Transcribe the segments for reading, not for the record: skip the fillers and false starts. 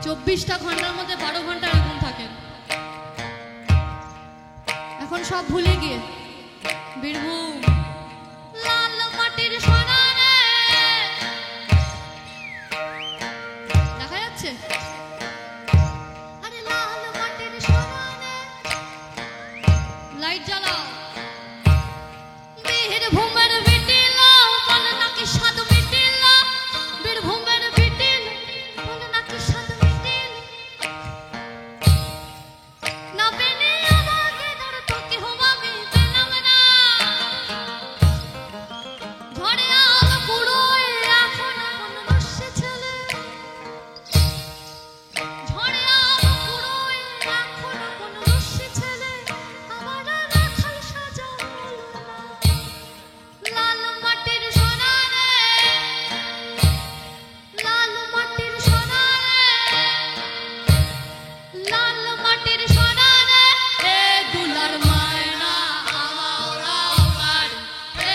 24টা ঘন্টার মধ্যে 12 ঘন্টা এরকম থাকেন। এখন সব ভুলে গিয়ে বীরভূম লাল মাটির সোনা রে দেখা যাচ্ছে। আরে লাল মাটির সোনা রে লাইট জ্বালাও। বীরভূমের বিটিল বলে নাকি স্বাদ মিটিল, বীরভূমের বিটিল বলে নাকি স্বাদ মিটিল। না পেলে আমাকে ধর তোকে আমি পেলাম না। ঝড়ে আলো পুরোয় এখন কোন রসে ছেলে, ঝড়ে আলো পুরোয় এখন কোন রসে ছেলে আমার রাখাল সাজা হলো না। লাল মাটির সোনা রে লাল মাটির সোনা রে লাল মাটির সোনা রে এ দুলার মায়না আমার আমার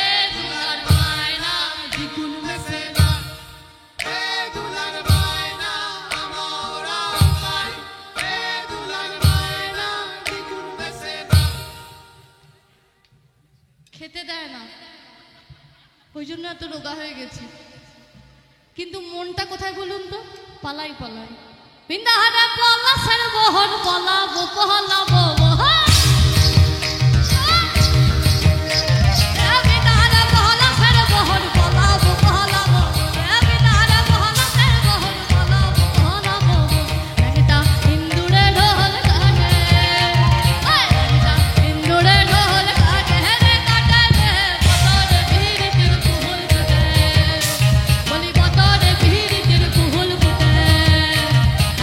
এ দুলার মায়না দ্বিগুণ মেসে না। এ দুলার মায়না আমার আমার এ দুলার মায়না দ্বিগুণ মেসে না। খেতে দেয় না, ওই জন্য এত রোগা হয়ে গেছি। কিন্তু মনটা কোথায় বলুন তো? পালাই পালাই বিন্দাহারা পলাশের বহন পলাবো পলাবো বিন্দাহারা পলাশের বহন পলাবো পলাবো বিন্দাহারা পলাশের বহন পলাবো পলাবো। একটা ইন্দুরে ঢোল কাটে একটা ইন্দুরে ঢোল কাটে রে কাটে রে বতরে ভিড়ির কুহুল ফুটে বলি বতরে ভিড়ির কুহুল ফুটে।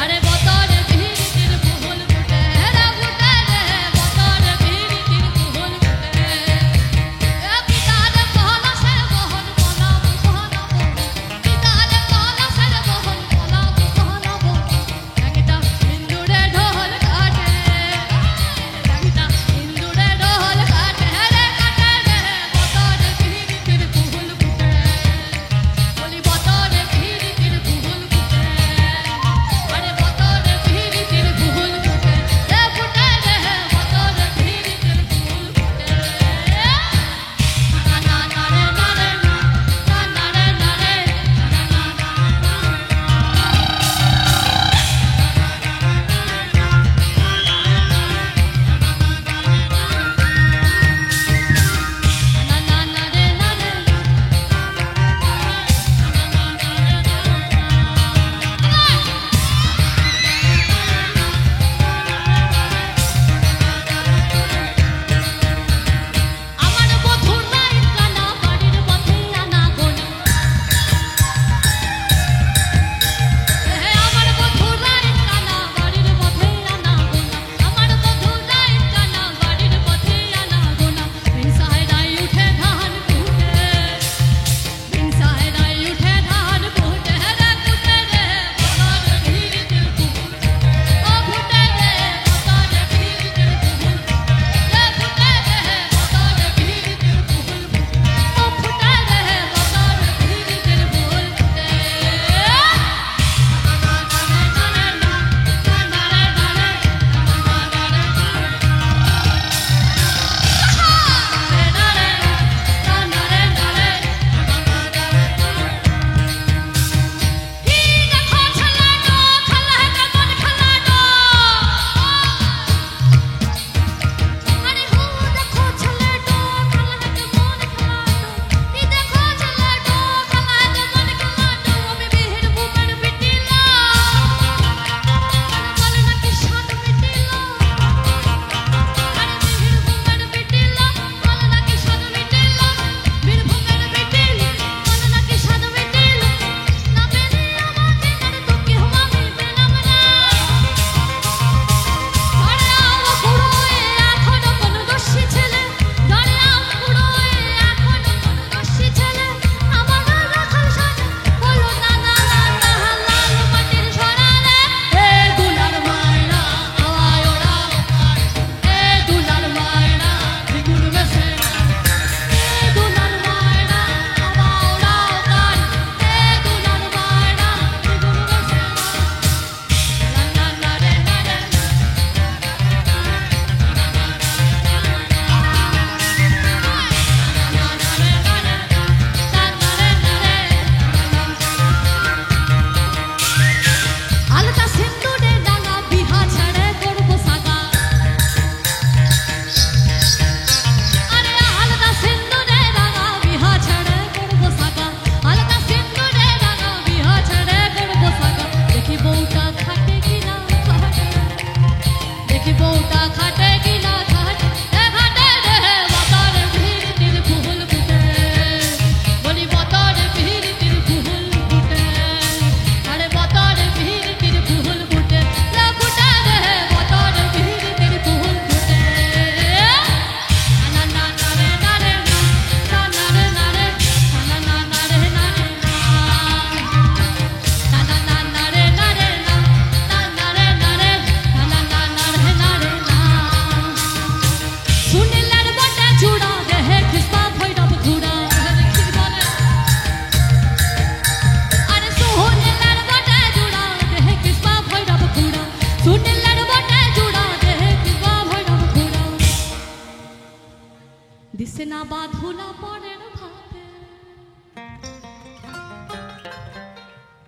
আরে বতরে ভিড়ির কুহুল ফুটে রে ফুটে রে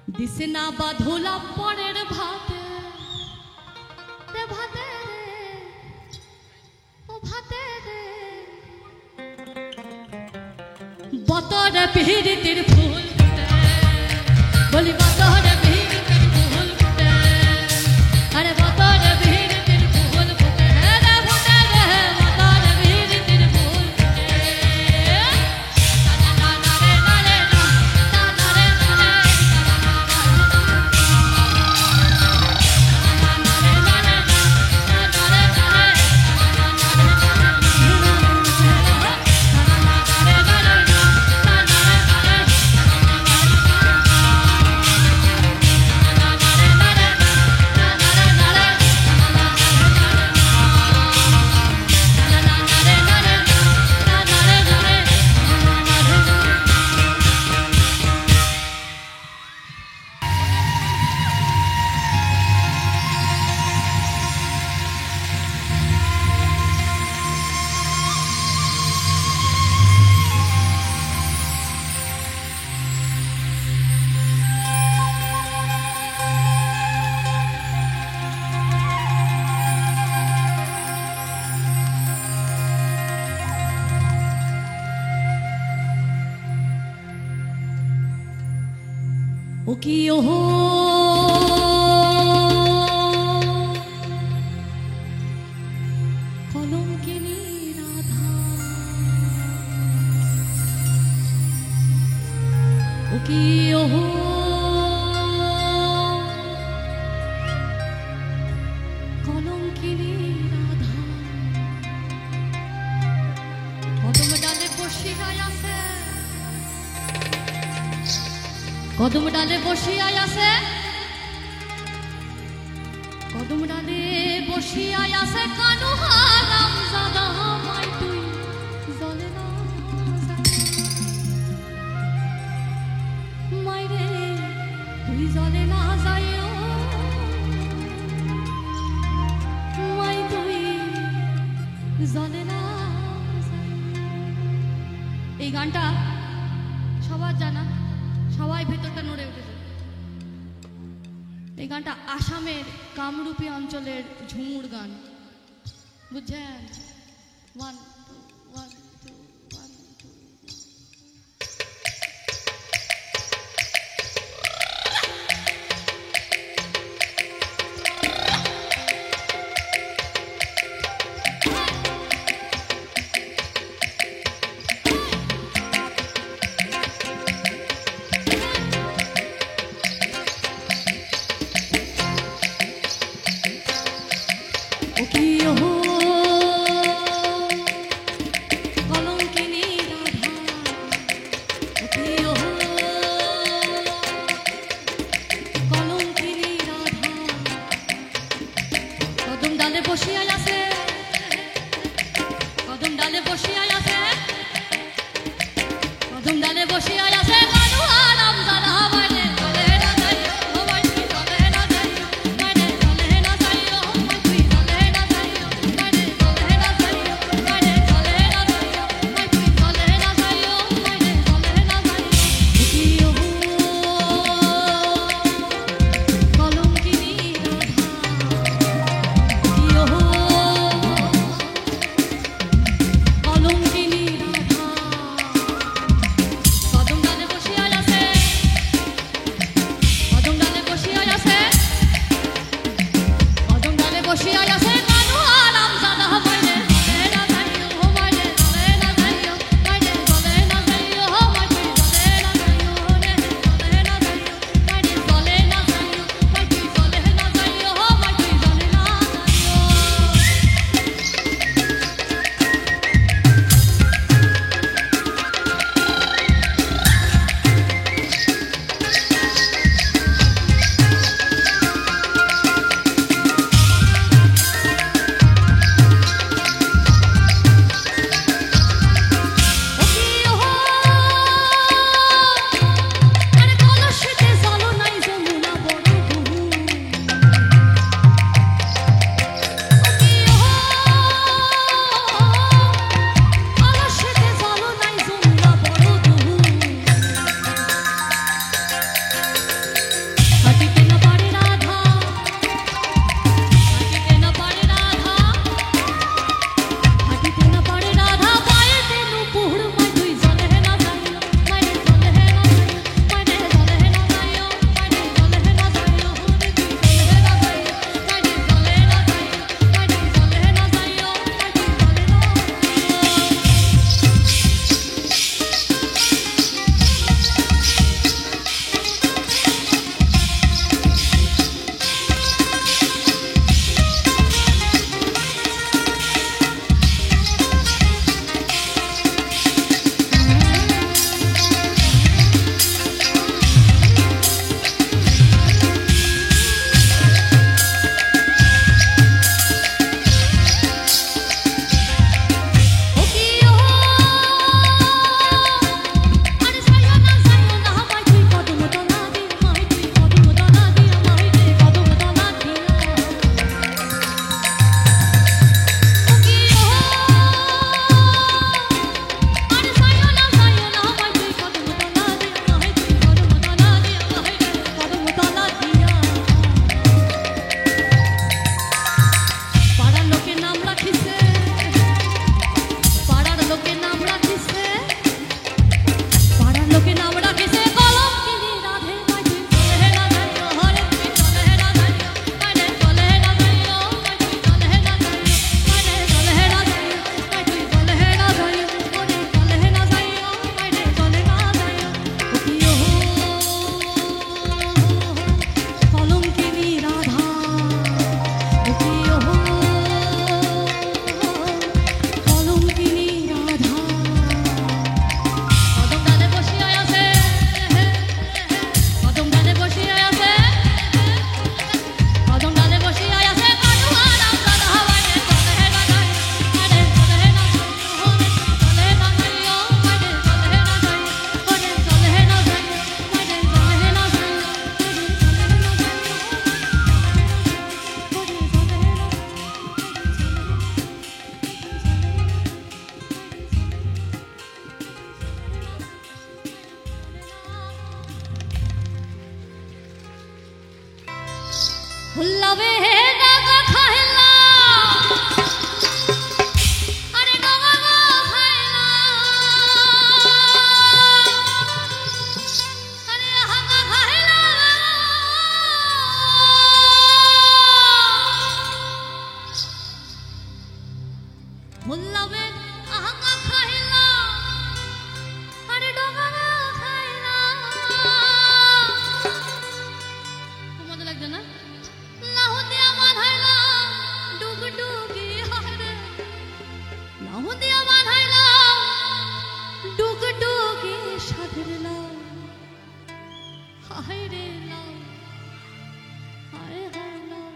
দিছে না বাধুলা পরের ভাতে রে ভাতে রে ও ভাতে রে বতরে পিহিরিতির ফুল ফুটে বলি বতরে পিহিরিতির ফুল ফুটে আরে বতরে পিহিরিতির ফুল ফুটে রে ফুটে রে বতরে পিহিরিতির ফুল ফুটে না না রে না রে না না রে না রে ও কি ওহো কলঙ্কিনী রাধা ও কি ওহো কলঙ্কিনী রাধা কদম ডালে বসিয়া আছে কদম ডালে বসিয়া আছে কদম ডালে বসিয়া আছে কানু হারাম জাদা মাই তুই জলে না মাইরে তুই জলে না যাইও মাই তুই জলে না এই গানটা সবার জানা সবাই ভেতরটা নড়ে উঠেছে এই গানটা আসামের কামরূপী অঞ্চলের ঝুমুর গান বুঝছেন one two one two one two ও কি ওহো ফুল্লাবে হে ডাগা খাইলা আরে ডাগা খাইলা আরে হাগা খাইলা ফুল্লাবে হাগা খাইলা আরে ডাগা খাইলা মজা লাগছে না লাহুদিয়া বাঁধাইলা ডুগডুগি হায়রে লাহুদিয়া বাঁধাইলা ডুগডুগি সাধের লাউ হায়রে লাউ হায় হায় লাউ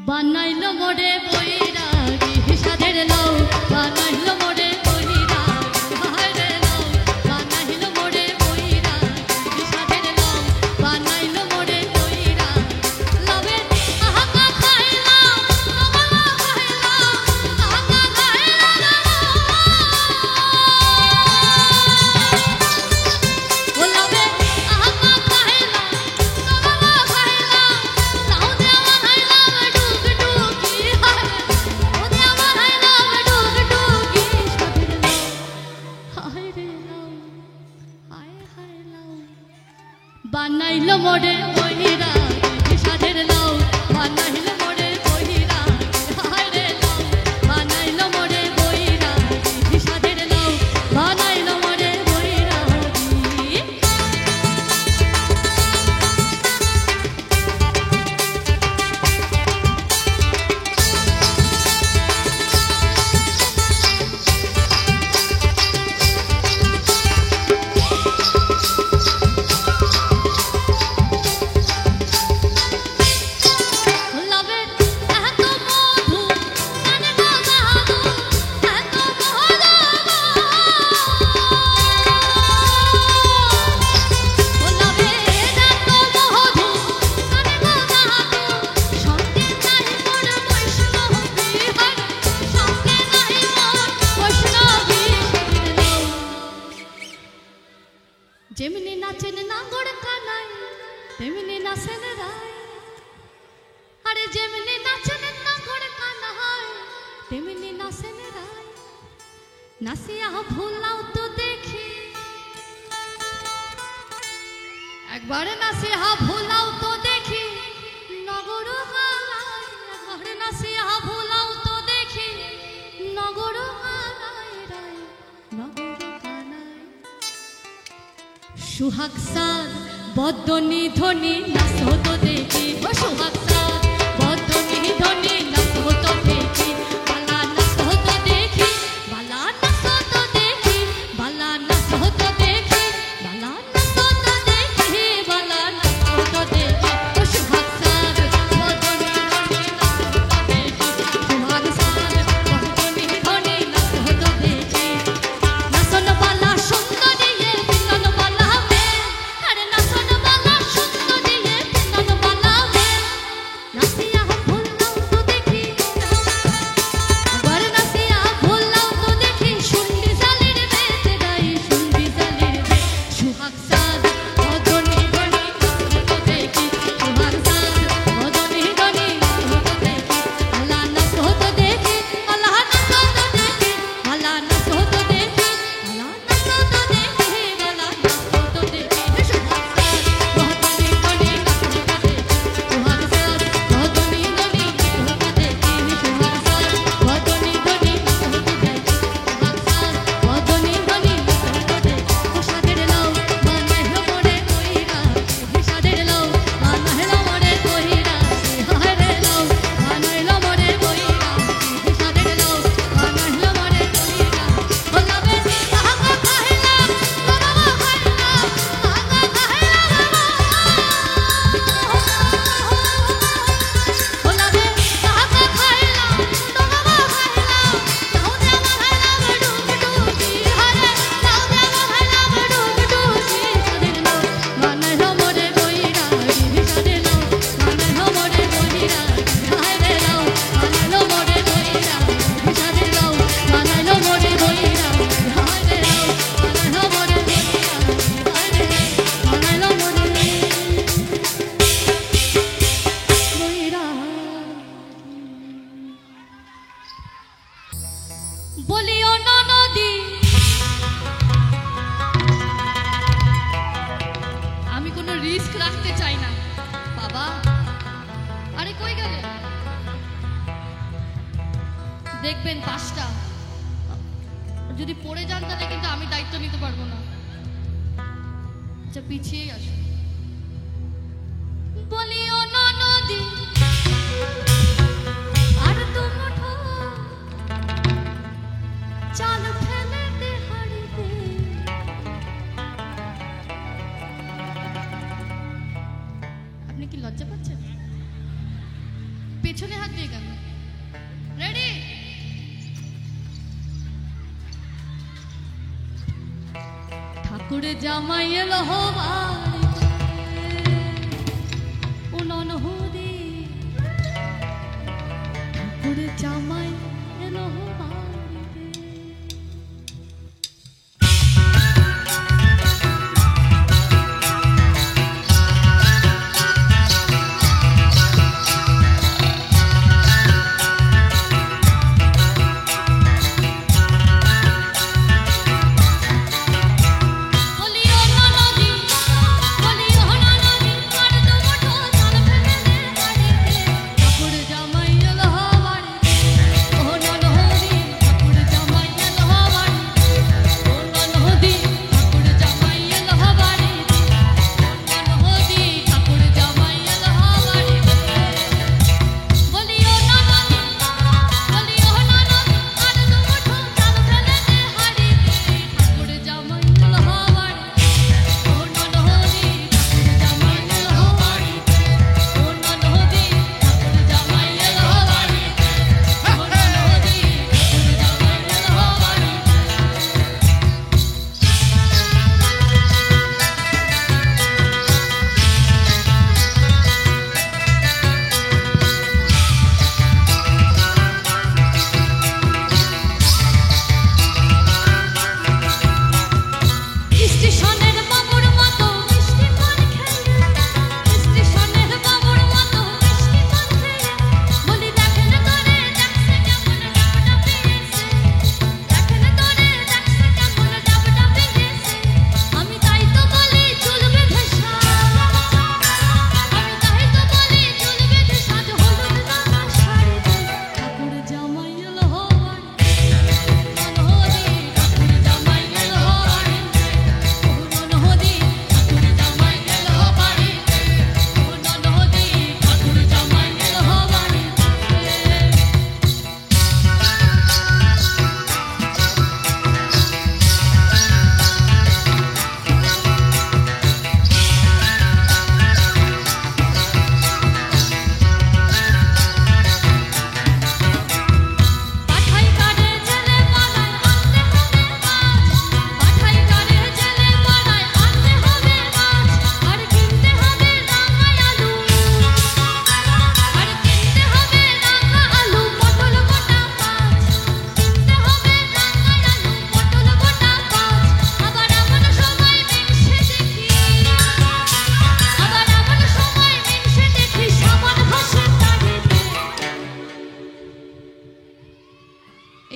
বানাইলো মোরে বৈরাগী সাধের লাউ বানাইলো মোরে বৈরাগী হায়রে লাউ বানাইলো মোরে বৈরাগী সাধের লাউ বানাইলো মোরে বৈরাগী লাউে আহা খাইলা আহা খাইলা আহা খাইলা ও লাউে আহা খাইলা আহা খাইলা লাউ দেওয়া খাইলা ডুগডুগি হায় ও দেওয়া খাইলা ডুগডুগি সাধের লাউ হায় রে লাউ হায় হায় লাউ বানাইলো মোরে বৈরাগী সাধের লাউ বানাইলো মোরে বৈরাগী হায় রে লাউ বানাইলো মোরে বৈরাগী সাধের লাউ বানাইলো মোরে বৈরাগী ফুল্লাবে এত মধু কানে বাজাবো এত মধু ফুল্লাবে এত মধু কানে বাজাবো সঙ্গে নাই মোর বৈষ্ণবী হায় সঙ্গে নাই মোর বৈষ্ণবী যেমনি নাচেন নাগর কানাই তেমনি নাচেন রায় আরে যেমনি নাচেন নাগর কানাই তেমনি নাচেন রায় নাচিয়া ভুলাও তো দেখি একবারে নাচিয়া ভুলাও তো দেখি নগর কানাই একবারে নাচিয়া ভুলাও তো দেখি নগর কানাই রায় নগর কানাই সুহাগ সার বদনি ধনি নাচ হতো দেখি ও সুহাগ সার বদনি ধনি নাচ হতো দেখি বালা নাচ হতো দেখি বালা নাচ হতো দেখি বালা নাচ হতো দেখি বালা নাচ হতো দেখি বালা নাচ হতো দেখি ও সুহাগ সার বদনি ধনি নাচ হতো দেখি সুহাগ সার বদনি ধনি নাচ হতো দেখি নাচন বালা সুন্দরী মিলন বালা মে আরে নাচন বালা সুন্দরী মিলন বালা মে নাচিয়া ভুলাও তো দেখি রিস্ক রাখতে চাই না বাবা। আরে কই গেলে? দেখবেন 5টা যদি পড়ে যান তাহলে কিন্তু আমি দায়িত্ব নিতে পারবো না। আচ্ছা পিছিয়েই আসো। বলিও না নদী আর দুমুঠো চাল ফেলে দে হাড়িতে। আপনি কি লজ্জা পাচ্ছেন? পেছনে হাত দিয়ে গেল। রেডি? ঠাকুর জামাই এলো বাড়িতে, ও ননহদি ঠাকুর জামাই এলো বাড়িতে।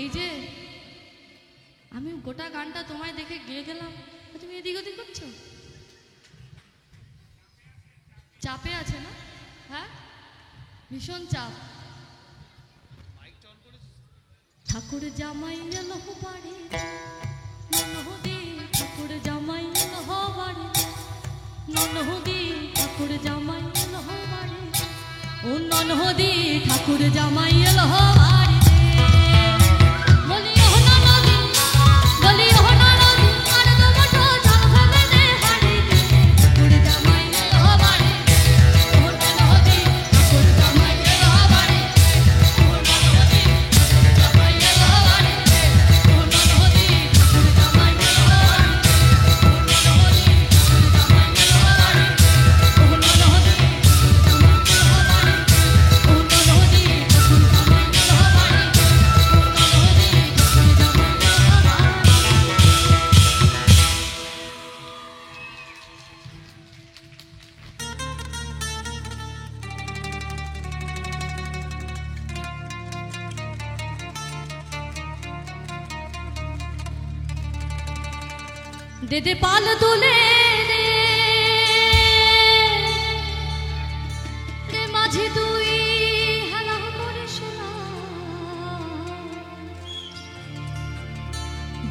এই যে আমি গোটা গানটা তোমায় দেখে গেয়ে গেলাম, তুমি এদিক ওদিক করছো, চাপে আছে না? হ্যাঁ, ভীষণ চাপ। ঠাকুর জামাই এলো বাড়ি, ননহদি ঠাকুর জামাই এলো বাড়ি, ননহদি ঠাকুর জামাই এলো বাড়ি, ও ননহদি ঠাকুর জামাই এলো বাড়ি। दे दे पाल दूले दे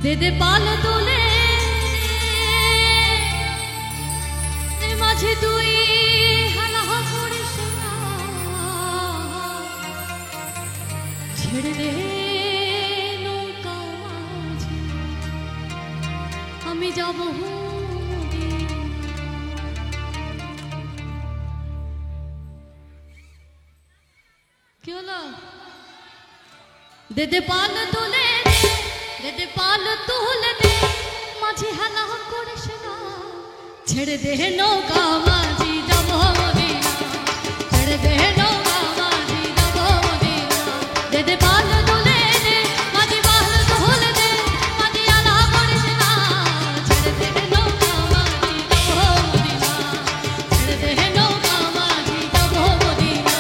দে দে পাল তোলে মাঝে তুই হালা করিস না, ছেড়ে দে নৌকা মাঝি আমি যাব কি হলো দে দে পাল তোলে দে দে পাল তুলে দে মাঝি হালা করিস না, ছেড়ে দে নৌকা মাঝি যাব মদিনা, ছেড়ে দে নৌকা মাঝি যাব মদিনা, দে দে পাল তুলে দে মাঝি পাল তুলে দে মাঝি হালা করিস না, ছেড়ে দে নৌকা মাঝি যাব মদিনা, ছেড়ে দে নৌকা মাঝি যাব মদিনা,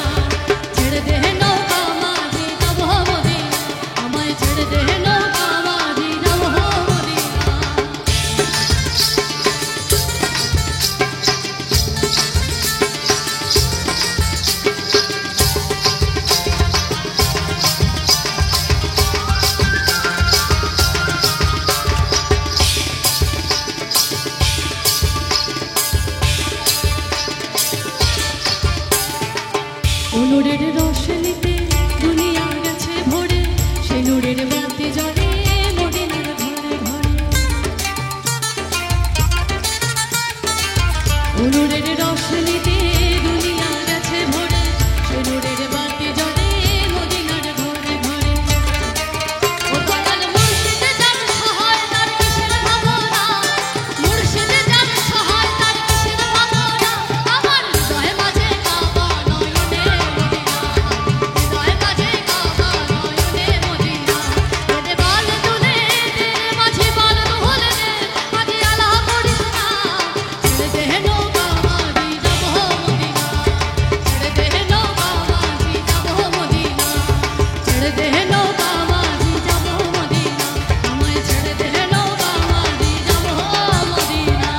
ছেড়ে দে নৌকা মাঝি যাব মদিনা, আমায় ছেড়ে দে নৌকা মাঝি যাব মদিনা। অনুরের রোশনীতে দুনিয়া গেছে ভরে, সে নূরের বাতি জ্বলে মদিনার ঘরে ঘরে। অনুরের রোশনীতে দুনিয়া গেছে ভরে, সে নূরের বাতি জ্বলে মদিনার ঘরে ঘরে। ও দয়াল মুর্শিদে যার সহায় তার কিসের ভাবনা, মুর্শিদে যার সহায় তার কিসের ভাবনা, আমার হৃদয় মাঝে কাবা নয়নে মদিনা, হৃদয় মাঝে কাবা নয়নে মদিনা, দে দে পাল তুলে দে মাঝি পাল তুলে দে মাঝি আলা করিস না, ছেড়ে দে নৌকা মাঝি যাব মদিনা, ছেড়ে দে নৌকা মাঝি যাব মদিনা, ছেড়ে দে নৌকা মাঝি যাব মদিনা, আমায় ছেড়ে দে নৌকা মাঝি যাব মদিনা।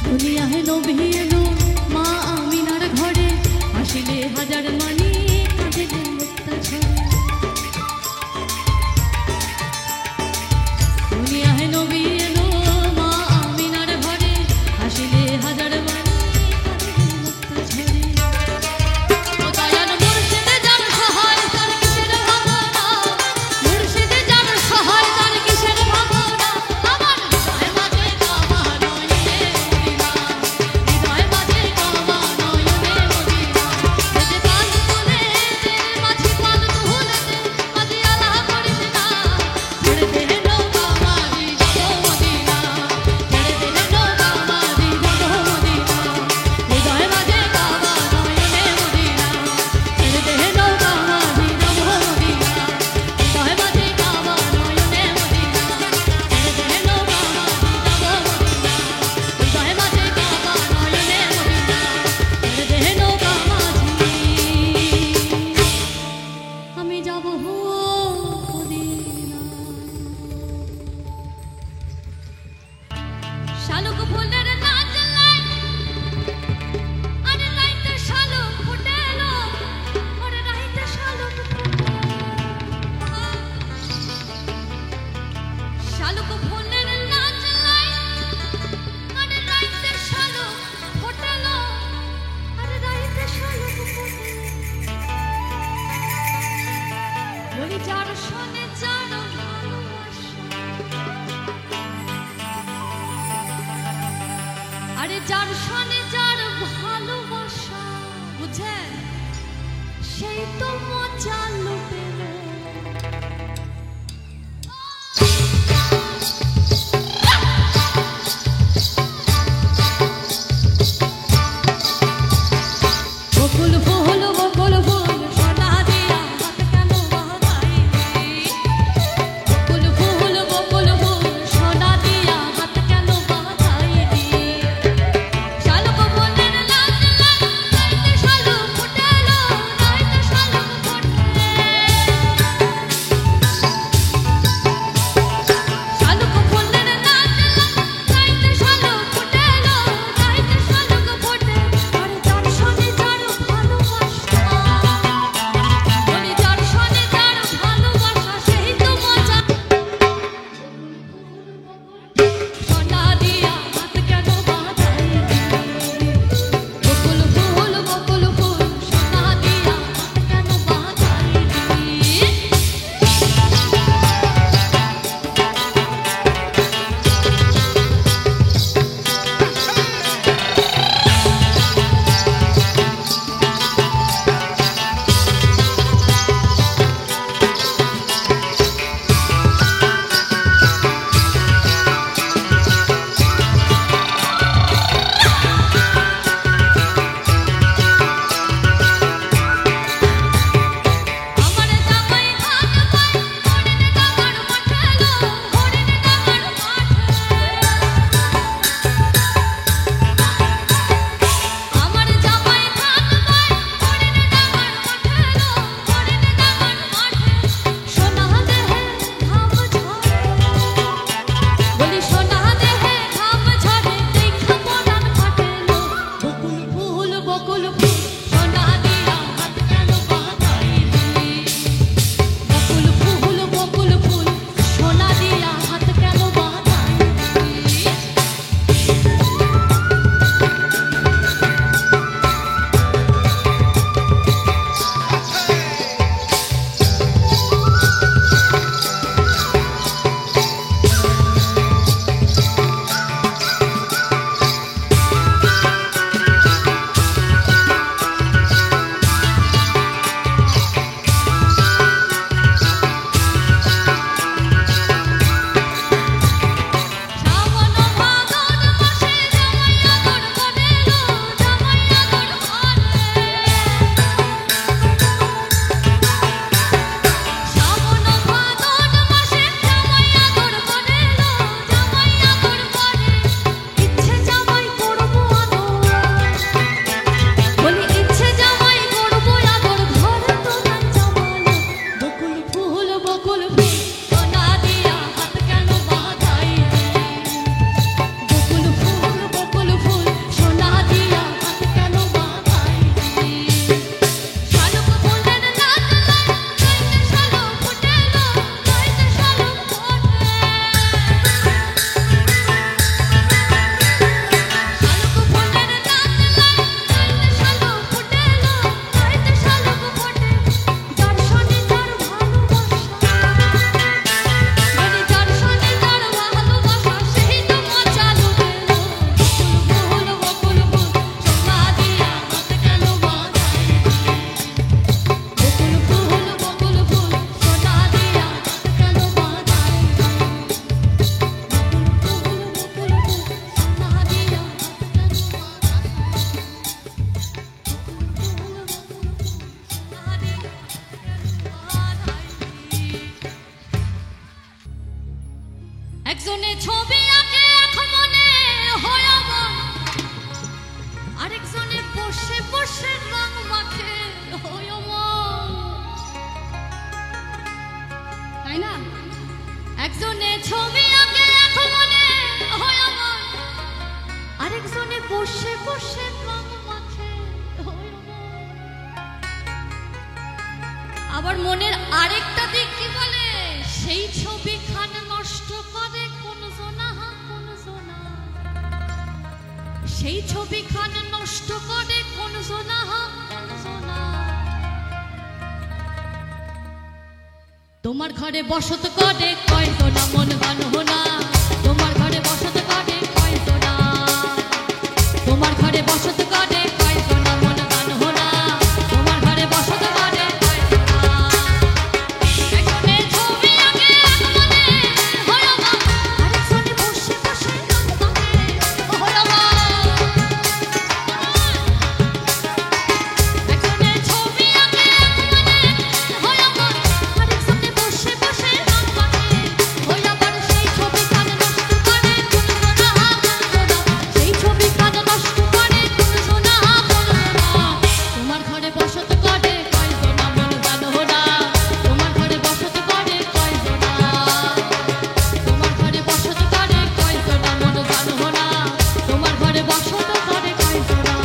দুনিয়ায় নবী এলো মা আমিনার ঘরে, আসিলে হাজার মানি কাঁদিলে মুক্তা ঝরে। দুনিয়ায় নবী এলো মা আমিনার ঘরে, আসিলে হাজার মানি কাঁদিলে মুক্তা ঝরে। ও দয়াল মুর্শিদে যার সহায় তার কিসের ভাবনা, মুর্শিদে যার সহায় তার কিসের ভাবনা, আমার হৃদয় মাঝে কাবা নয়নে মদিনা, হৃদয় মাঝে কাবা নয়নে মদিনা, দে দে পাল তুলে দে মাঝি পাল তুলে দে মাঝি আলা করিস না, ছেড়ে দে নৌকা মাঝি যাব মদিনা, ছেড়ে দে নৌকা মাঝি যাব মদিনা, হৃদয় মাঝে কাবা নয়নে মদিনা, ছেড়ে দে নৌকা মাঝি যাব মদিনা, হৃদয় মাঝে কাবা নয়নে মদিনা, ছেড়ে দে নৌকা মাঝি যাব মদিনা, হৃদয় মাঝে কাবা নয়নে মদিনা, ছেড়ে দে নৌকা মাঝি আমি যাব মদিনা। শালুক ফুলের নাচ লাই আরে রাইতে শালুক ফুটেলো, আরে রাইতে শালুক শালুক ফুলের নাচ লাই আরে রাইতে শালুক ফুটেলো, আরে রাইতে শালুক ফুটেলো, বলি যার শোনে যার ভালোবাসা, আরে যার শোনে যার ভালোবাসা, বুঝেন সেই তো মজা লুটেল। বকুল ফুল বকুল ফুল একজনে ছবি আঁকে এক মনে হয় আমার, আরেকজনে বসে বসে রং মাখে হয় আমার, তাই না? একজনে ছবি আঁকে এক মনে হয় আমার, আরেকজনে বসে বসে রং মাখে হয় আমার। আবার মনের আরেকটা দিক কি বলে, সেই ছবি খান নষ্ট করে কোন জনা কোন জনা, সেই ছবি খান নষ্ট করে কোন জনা কোন জনা। তোমার ঘরে বসত করে কয় জনা মন গানো না, তোমার ঘরে বসত করে কয় জনা, তোমার ঘরে বসত করে কয় জনা মন গানো না, তোমার ঘরে বসত করে কয় জনা। একজনে ছবি আঁকে এক মনে হয় আমার, আরেকজনে বসে বসে রং মাখে হয় আমার। একজনে ছবি আঁকে এক মনে হয় আমার, আরেকজনে বসে বসে রং মাখে হয় আমার। সেই ছবি খান নষ্ট করে কোন জনা কোন জনা, সেই ছবি খান নষ্ট করে কোন জনা কোন জনা। তোমার ঘরে বসত করে কয় জনা মন জানো না, তোমার ঘরে বসত করে কয় জনা, তোমার ঘরে বসত করে কয় জনা মন জানো না, তোমার ঘরে বসত করে কয় জনা।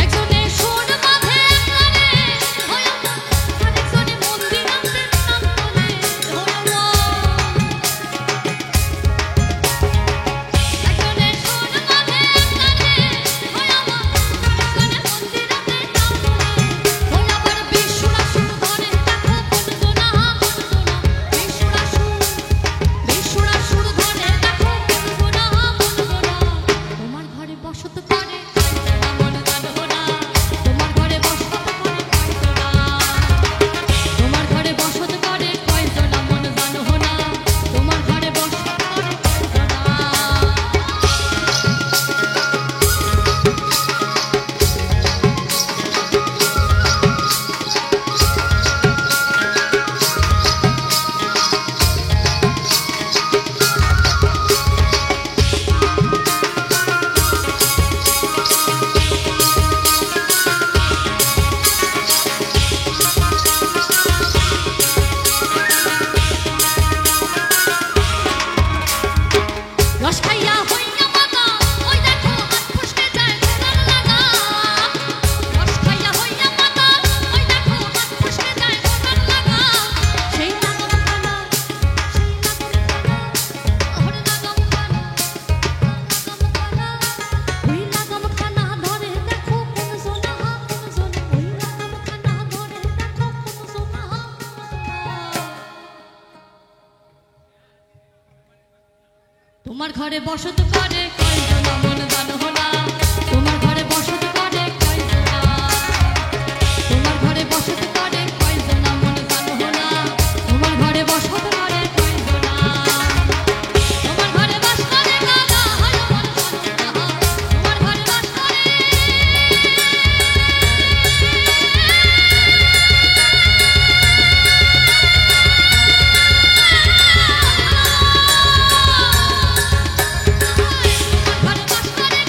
একজনে সুর বাঁধে কানে হয় আমার, আরেকজনে মন্দির আনতে নাম তোলে হয় আমার। একজনে সুর বাঁধে কানে হয় আমার, আরেকজনে মন্দির আনতে নাম তোলে হয় আমার। বিশুরা সুর ধরে দেখো কোন জনা কোন জনা, বিশুরা সুর ধরে দেখো কোন জনা কোন জনা। তোমার ঘরে বসত করে কয় জনা মন জানো না, তোমার ঘরে বসত করে কয় জনা, তোমার ঘরে বসত করে কয় জনা মন জানো না, তোমার ঘরে বসত করে কয় জনা। রস খাইয়া হইয়া মাতা ওই দেখো হাত ফসকে যায় ঘোড়ার লাগা, রস খাইয়া হইয়া মাতা ওই দেখো হাত ফসকে যায় ঘোড়ার লাগা। সেই লাগাম খানা, সেই লাগাম খানা, ওরে লাগাম খানা, লাগাম খানা, ওই লাগাম খানা ধরে দেখো কোন জনা কোন জনা, ওই লাগাম খানা ধরে দেখো কোন জনা কোন জনা। তোমার ঘরে বসত করে কয় জনা মন জানো না, তোমার ঘরে বসত করে কয় জনা, তোমার ঘরে বসত করে কয় জনা মন জানো না, তোমার ঘরে বসত করে কয় জনা। তোমার ঘরে বাস করে দাদা হয় মন জানো না, তোমার ঘরে বাস করে ঘরে বাস করে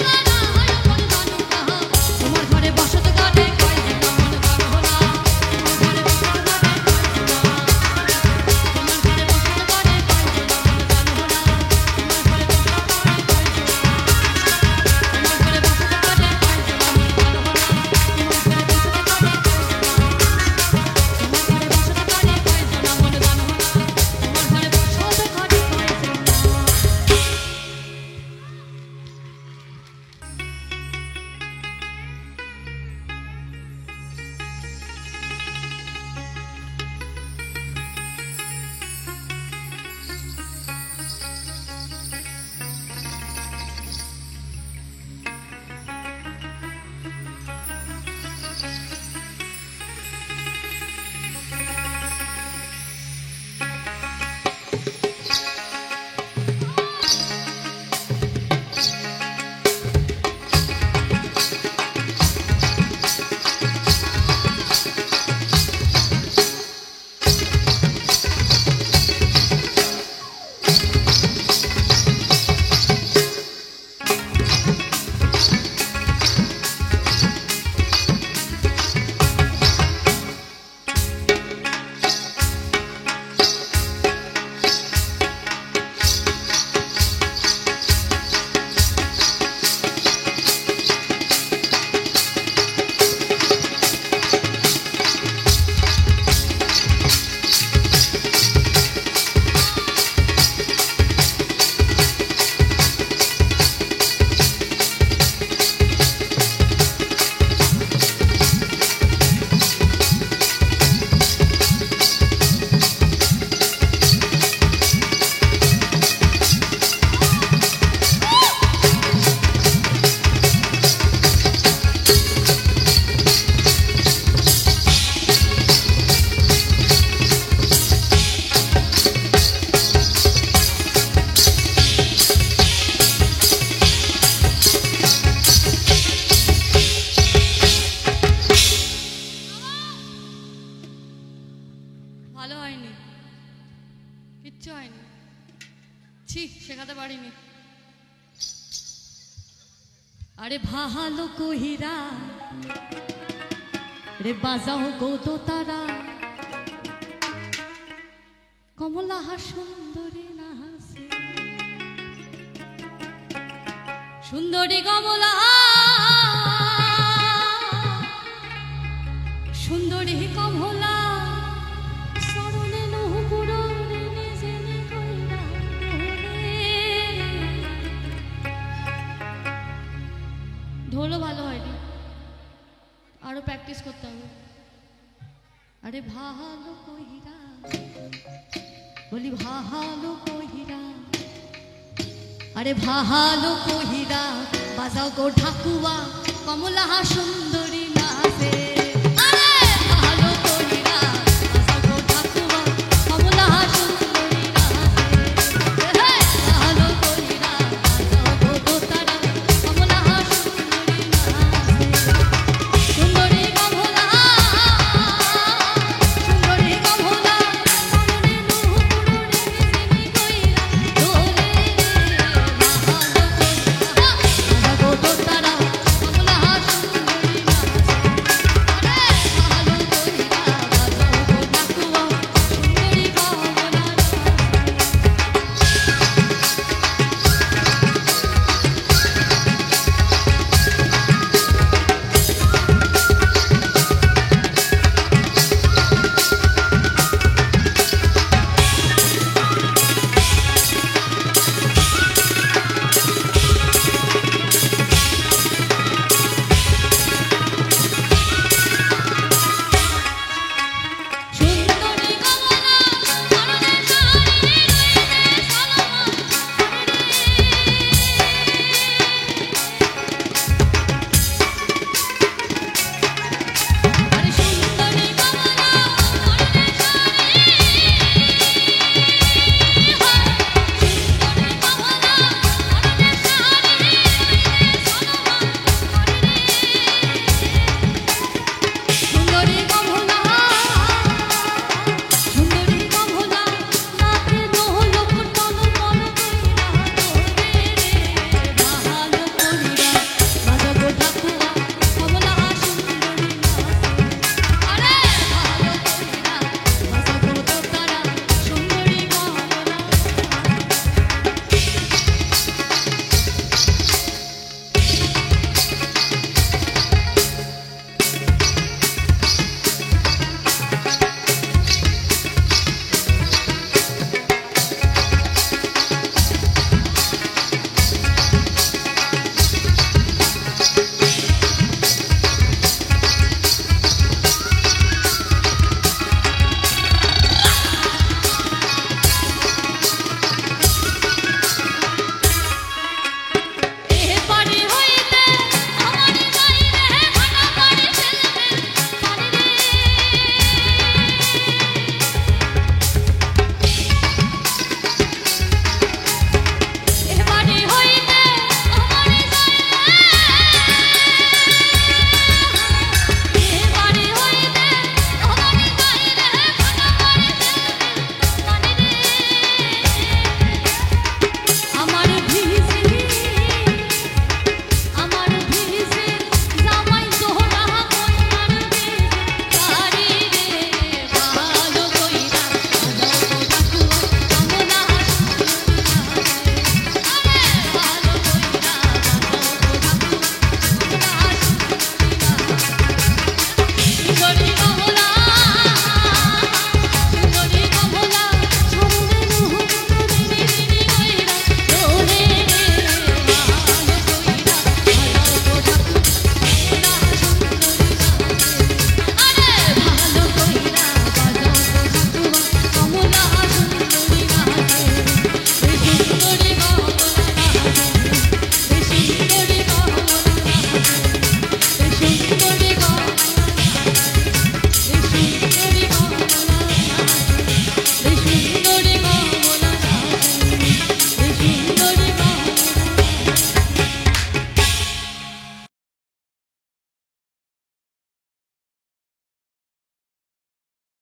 ছি শেখাতে পারিনি। আরে ভালো কহিরা রে বাজাও গো দোতারা, কমলা সুন্দরী না হাসে, সুন্দরী কমলা সুন্দরী কমলা সরণে নহপুরনে নিজেনে কইরা ঢোলও ভালো হয়নি, আরো প্র্যাকটিস করতে হবে। আরে ভালো কহিরা বলি ভালো কহিরা, আরে ভালো কহিরা বাজাও গো ঠাকুয়া, কমলা সুন্দরী নাচে।